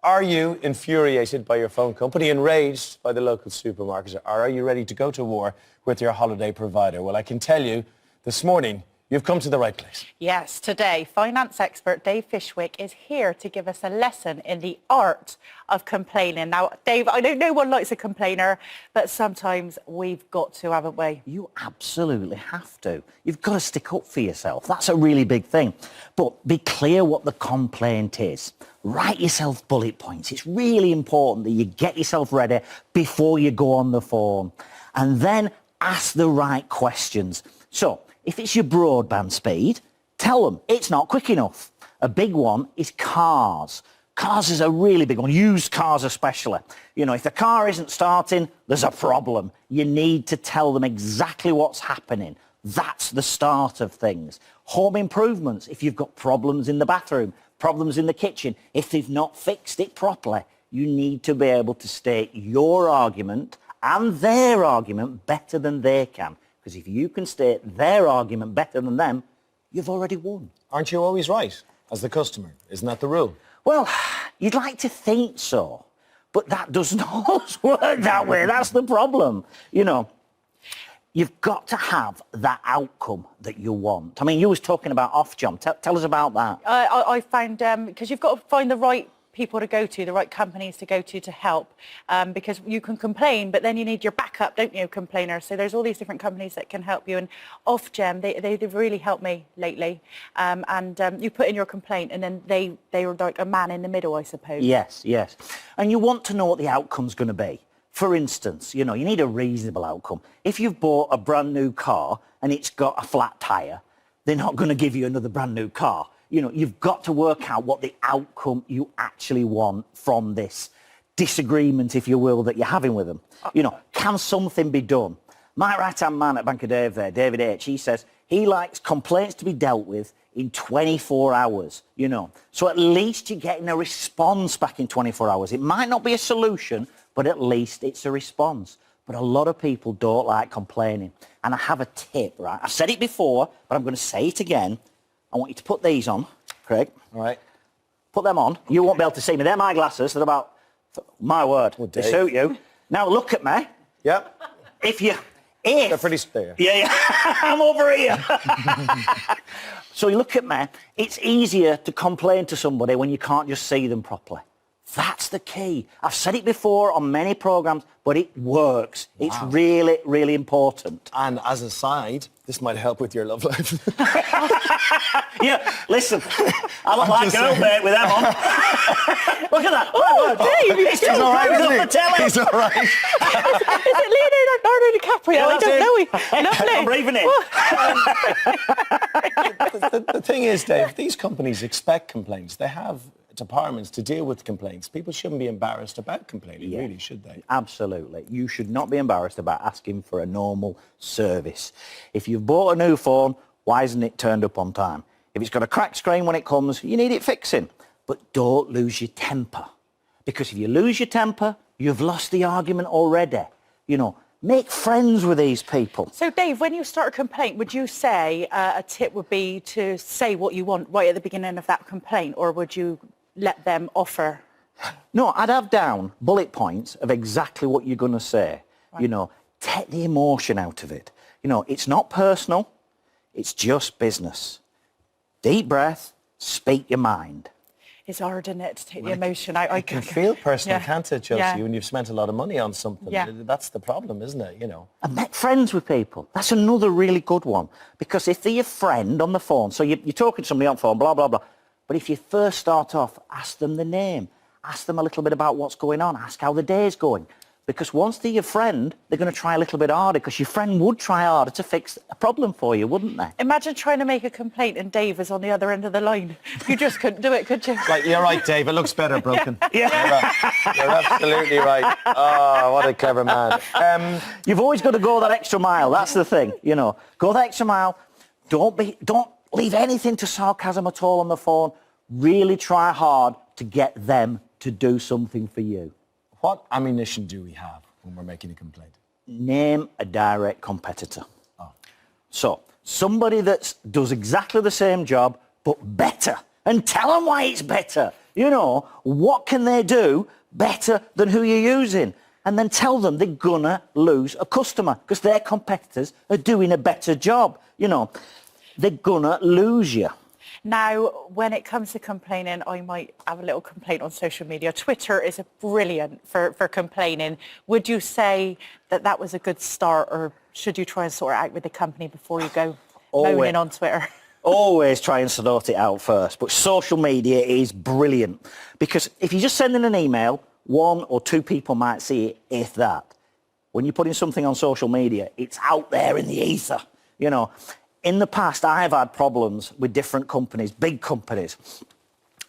Are you infuriated by your phone company, enraged by the local supermarket, or are you ready to go to war with your holiday provider? Well, I can tell you this morning, you've come to the right place. Yes, today, finance expert Dave Fishwick is here to give us a lesson in the art of complaining. Now, Dave, I know no one likes a complainer, but sometimes we've got to, haven't we? You absolutely have to. You've got to stick up for yourself. That's a really big thing. But be clear what the complaint is. Write yourself bullet points. It's really important that you get yourself ready before you go on the phone. And then ask the right questions. So, if it's your broadband speed, tell them it's not quick enough. A big one is cars. Cars is a really big one, used cars especially. You know, if the car isn't starting, there's a problem. You need to tell them exactly what's happening. That's the start of things. Home improvements, if you've got problems in the bathroom, problems in the kitchen, if they've not fixed it properly, you need to be able to state your argument and their argument better than they can. Because if you can state their argument better than them, you've already won. Aren't you always right as the customer? Isn't that the rule? Well, you'd like to think so, but that doesn't always work that way. That's the problem. You know, you've got to have that outcome that you want. I mean, you was talking about off-jump. Tell us about that. I found, because you've got to find the right people to go to, the right companies to go to help, because you can complain, but then you need your backup, don't you, complainer? So there's all these different companies that can help you, and Ofgem, they've really helped me lately, and you put in your complaint, and then they were like a man in the middle, I suppose. Yes, yes. And you want to know what the outcome's going to be. For instance, you know, you need a reasonable outcome. If you've bought a brand new car and it's got a flat tyre, they're not going to give you another brand new car. You know, you've got to work out what the outcome you actually want from this disagreement, if you will, that you're having with them. You know, can something be done? My right-hand man at Bank of Dave there, David H., he says he likes complaints to be dealt with in 24 hours, you know. So at least you're getting a response back in 24 hours. It might not be a solution, but at least it's a response. But a lot of people don't like complaining. And I have a tip, right? I've said it before, but I'm going to say it again. I want you to put these on, Craig. All right. Put them on. You won't be able to see me. They're my glasses. They're about, my word, they suit you. Now look at me. Yep. They're pretty clear. Yeah, I'm over here. So you look at me. It's easier to complain to somebody when you can't just see them properly. That's the key. I've said it before on many programmes, but it works. Wow. It's really, really important. And as a side, this might help with your love life. Yeah, listen, I look like girl bait with them on. Look at that. Oh, Dave, he's all right, isn't he? He's all right. Is it Leonardo DiCaprio? Yeah, I don't know. Lovely. I'm breathing in. The thing is, Dave, these companies expect complaints. They have departments to deal with complaints. People shouldn't be embarrassed about complaining, really, should they? Absolutely. You should not be embarrassed about asking for a normal service. If you've bought a new phone, why isn't it turned up on time? If it's got a cracked screen when it comes, you need it fixing. But don't lose your temper. Because if you lose your temper, you've lost the argument already. You know, make friends with these people. So, Dave, when you start a complaint, would you say a tip would be to say what you want right at the beginning of that complaint, or would you let them offer? No, I'd have down bullet points of exactly what you're going to say. Right. You know, take the emotion out of it. You know, it's not personal. It's just business. Deep breath, speak your mind. It's hard, isn't it, to take the emotion out? I can feel personal, can't it, Chelsea, Yeah. when you've spent a lot of money on something? Yeah. That's the problem, isn't it, you know? And make friends with people. That's another really good one. Because if they're your friend on the phone, so you're talking to somebody on the phone, blah, blah, blah. But if you first start off, ask them the name. Ask them a little bit about what's going on. Ask how the day's going. Because once they're your friend, they're going to try a little bit harder, because your friend would try harder to fix a problem for you, wouldn't they? Imagine trying to make a complaint and Dave is on the other end of the line. You just couldn't do it, could you? Like, you're right, Dave. It looks better broken. Yeah. You're absolutely right. Oh, what a clever man. You've always got to go that extra mile. That's the thing, you know. Go that extra mile. Don't leave anything to sarcasm at all on the phone. Really try hard to get them to do something for you. What ammunition do we have when we're making a complaint? Name a direct competitor. Oh. So, somebody that does exactly the same job, but better and tell them why it's better. You know, what can they do better than who you're using? And then tell them they're gonna lose a customer because their competitors are doing a better job. You know, they're gonna lose you. Now, when it comes to complaining, I might have a little complaint on social media. Twitter is brilliant for complaining. Would you say that that was a good start, or should you try and sort it out with the company before you go moaning on Twitter? Always try and sort it out first. But social media is brilliant because if you're just sending an email, 1 or 2 people might see it, if that. When you're putting something on social media, it's out there in the ether, you know. In the past, I've had problems with different companies, big companies,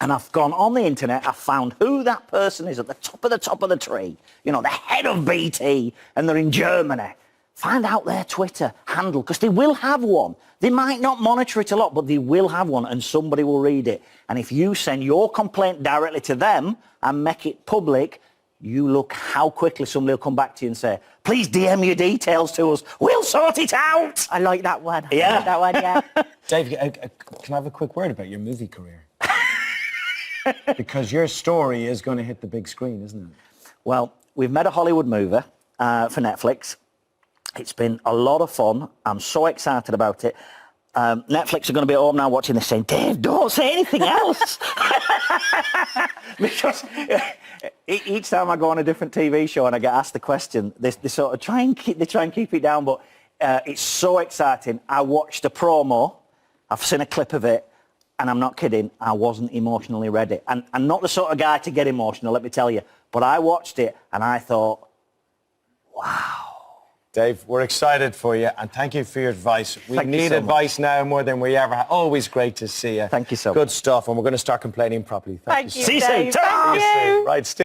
and I've gone on the internet, I've found who that person is at the top of the tree, you know, the head of BT, and they're in Germany. Find out their Twitter handle, because they will have one. They might not monitor it a lot, but they will have one, and somebody will read it. And if you send your complaint directly to them and make it public, you look how quickly somebody will come back to you and say, please DM your details to us. We'll sort it out. I like that one. Yeah. I like that one, yeah. Dave, can I have a quick word about your movie career? Because your story is going to hit the big screen, isn't it? Well, we've made a Hollywood movie for Netflix. It's been a lot of fun. I'm so excited about it. Netflix are going to be at home now watching this saying, Dave, don't say anything else. Because each time I go on a different TV show and I get asked the question, they sort of try and keep it down, but it's so exciting. I watched a promo, I've seen a clip of it, and I'm not kidding, I wasn't emotionally ready. And I'm not the sort of guy to get emotional, let me tell you, but I watched it and I thought, wow. Dave, we're excited for you, and thank you for your advice. We need so advice now more than we ever have. Always great to see you. Thank you so much. Good stuff, and we're going to start complaining properly. Thank you. Thank you, See you soon. Dave. Ta-ra! Thank you. Right,